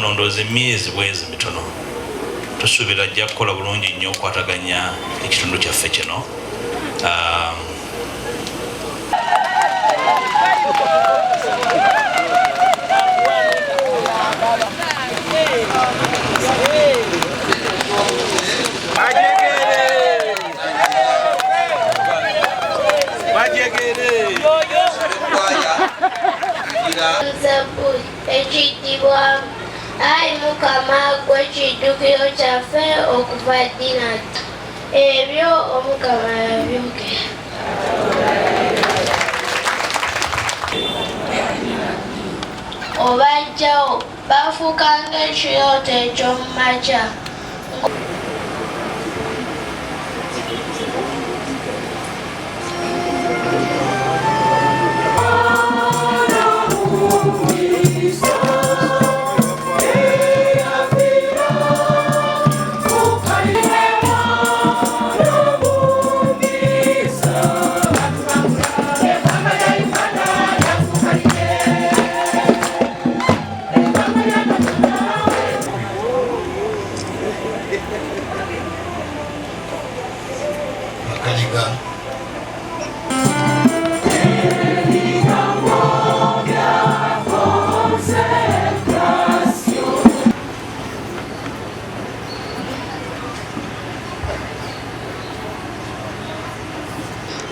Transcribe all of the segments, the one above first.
nondoze miezi bwezi mitono tusuubira ajja kukola bulungi nnyo okukwataganya ekitundu kyaffe kino. Ai Mukama gwe kiddukiro kyaffe okuva ddi na ddi. Ebyo Omukama yabyogera. Obajjawo bafuuka ng'ekirooto eky'omu makya.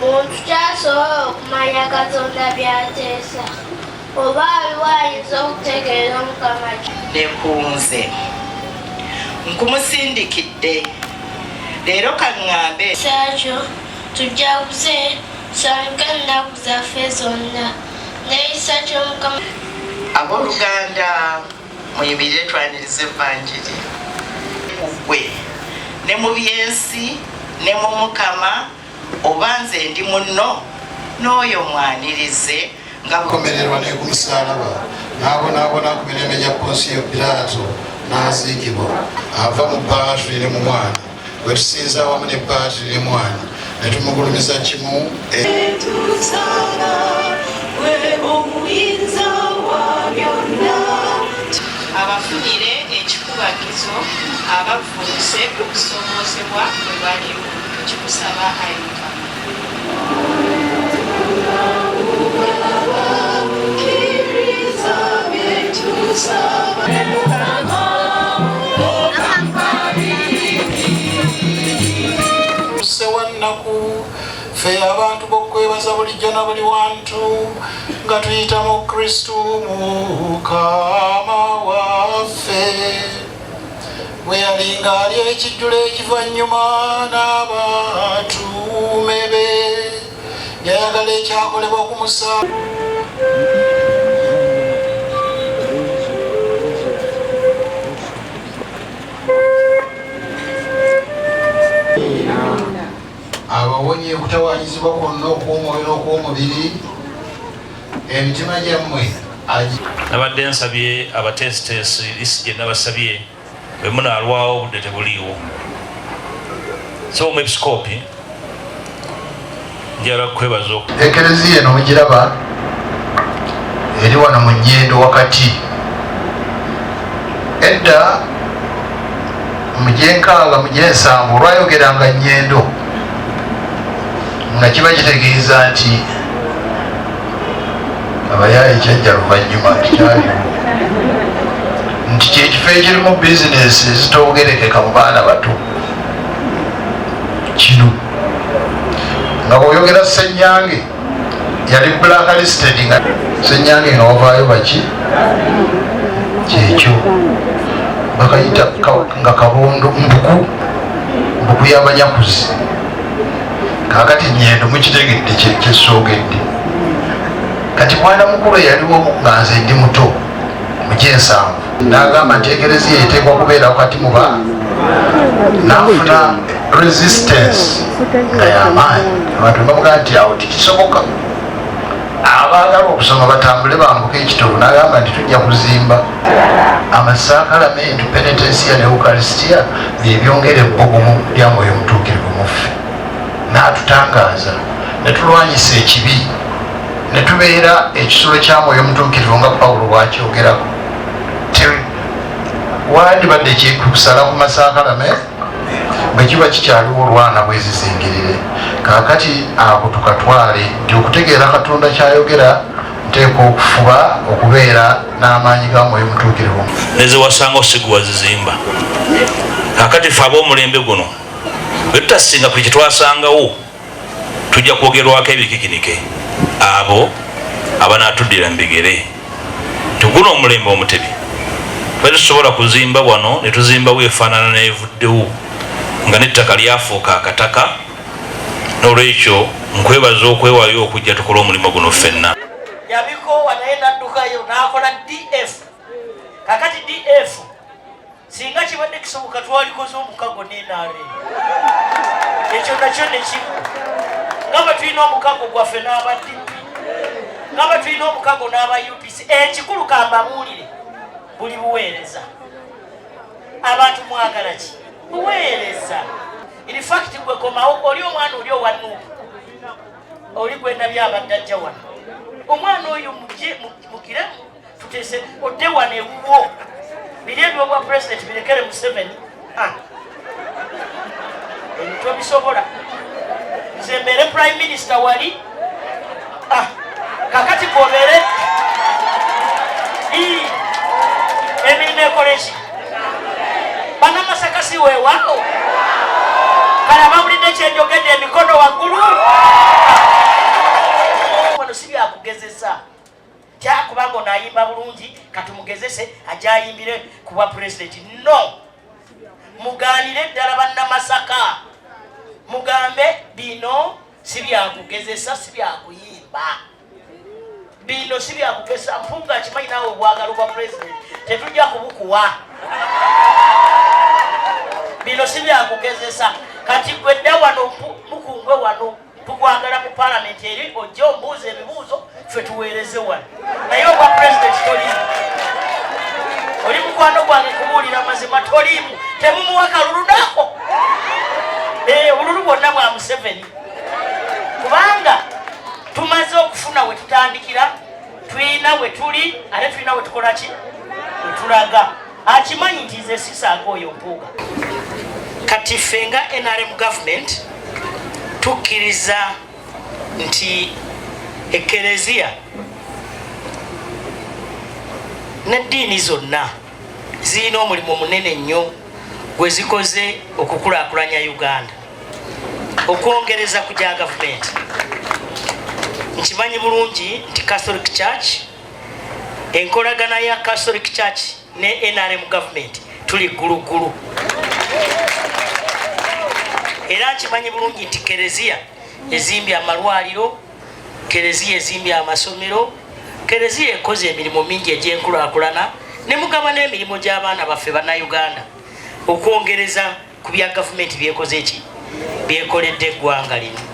Omuntu kyasobola okumanya Katonda by'ateesa oba aliwo ayinza okutegeera Omukama nekunze nkumusindikidde leero kaŋŋambe kyakyo tujaguze sange ennaku zaffe zonna n'ekisa ky'Omukama. abooluganda muyimirire twaniriza evvanjiri gwe ne mu byensi ne mu Mukama oba nze ndi munno n'oyo mwanirize nga komererwa ne ku musaalaba n'abonaabona ku mirembe gya Ponsiyo Piraato n'aziikibwa ava mu baatiri ne mu mwana bwe tusinza awamu ne baatiri ne mwana ne tumugulumiza kimu abafunire ekikubagizo abavvuuse okusomoozebwa bwe baliwo tukikusaba ayimuka sewannaku ffe abantu b'okwebaza bulijjo na buli wantu nga tuyita mu Kristu Mukama waffe bwe yalinga ali ekijjulo ekivannyuma n'abatuume be yayagala ekyakolebwa ku musaalaba. abawonye okutawaanyizibwa kwonna okw'omwoyo n'okw'omubiri emitima gyammwe nabadde nsabye abateesiteesi lisi gye nabasabye bwe munaalwawo obudde tebuliiwo so omwepisikoopi njala kwebaza ekereziya eno mugiraba eri wano mu Nnyendo wakati edda mu gyenkaaga mu gyensanvu olwayogeranga Nnyendo nga kiba kitegeeza nti abayaayi kyajja luvannyuma tikyaliwo nti kyekifo ekirimu bizinesi ezitoogerekeka mu baana bato kino nga bw'oyogera Ssenyange yali blacklisted nga Ssenyange nga wavaayo baki kyekyo bakayita nga kabondo mbuku y'abanyakuzi kakati Nnyendo mukitegedde kyesoogedde kati mwana mukulu eyaliwo nga nze ndi muto mu gyensanvu n'agamba nti ekereziya eteekwa kubeera wakati mu baana n'afuna resistance nga y'amaanyi abantu bamugamba nti awo tikisoboka abaagala okusoma batambule bambuka ekitovu n'agamba nti tujja kuzimba amasakalamentu penitensiya ne eukarisitiya byebyongera ebbugumu lya Mwoyo Mutuukirivu muffe n'atutangaaza ne tulwanyisa ekibi netubeera ekisulo kya Mwoyo Mutuukirivu nga Pawulo bw'akyogerako wandibadde kusala ku masaakalame bwe kiba kikyaliwo olwana bwezizingirire. Kaakati ako tukatwale nti okutegeera Katonda kyayogera nteekwa okufuba okubeera n'amaanyi ga Mwoyo Mutuukirivu. nezewasanga osigu wazizimba. Kaakati fe ab'omulembe guno bwe tutasinga ku kyetwasangawo tujja kwogerwako ebikikinike abo abanaatuddira mu bigere. Tuguno omulembe omutebi bwe tusobola kuzimba wano ne tuzimbawo efaanana n'evuddewo nga n'ettaka lyafuuka akataka. N'olwekyo nkwebaza okwewaayo okujja tukola omulimu guno ffenna. Yabikoowa naye n'addukayo n'akola DF. Kakati DF singa kibadde kisoboka twalikoze omukago n'enaare ekyo nakyo nekimu nga tulina omukago gwaffe n'aba DP nga tulina omukago n'aba UPC. Ekikulu kambabuulire buli buweereza abantu mwagala ki buweereza. In fact gwe komawo oli omwana oli owanuupu oli gwenda byabadde ajja wano omwana oyo mukiremu tutese odde wano ewuwo biri ebyo bwa president birekere Museveni ebyo bisobola nze mbeere prime minister wali kakati kobeere emirimu ekoleki banamasaka si weewaawo kale abawulidde kyenjogedde emikono waggulu wano si byakugezesa kyakubanga onaayimba bulungi katumugezese ajja ayimbire ku bwa pulezidenti. No, mugaanire ddala bannamasaka mugambe bino si byakugezesa si byakuyimba bino si byakugezesa. Mpunga akimanyi naawe obwagalo bwa pulezidenti tetujja kubukuwa bino si byakugezesa. Kati gwedda wano mukungwe wano tukwagala mu palamenti eri ojja ombuuza ebibuuzo ffe tuweereze wano naye obwa pulezidenti tolimu. Oli mukwano gwange kubuulira mazima tolimu temumuwa kalulu nako obululu bwonna bwa Museveni kubanga tumaze okufuna we tutandikira tulina we tuli ate tulina we tukola ki we tulaga. Akimanyi nti nze sisaaga oyo mpuuga. Kati ffe nga NRM government tukkiriza nti ekereziya n'eddiini zonna zirina omulimu munene nnyo gwe zikoze okukulaakulanya Uganda okwongereza ku gya gavumenti. Nkimanyi bulungi nti Catholic Church enkolagana ya Catholic Church ne NRM government tuli gulugulu era nkimanyi bulungi nti kereziya ezimbye amalwaliro, kereziya ezimbye amasomero, kereziya ekoze emirimu mingi egy'enkulaakulana ne mugaba n'emirimu gy'abaana baffe bannayuganda okwongereza ku bya gavumenti byekoze ki byekoledde eggwanga lino.